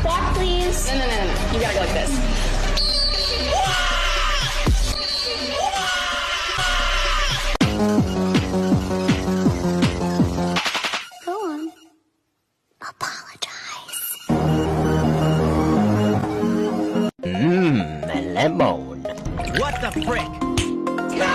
Walk, please. No. You gotta go like this. Go on. Apologize. A lemon. What the frick? No!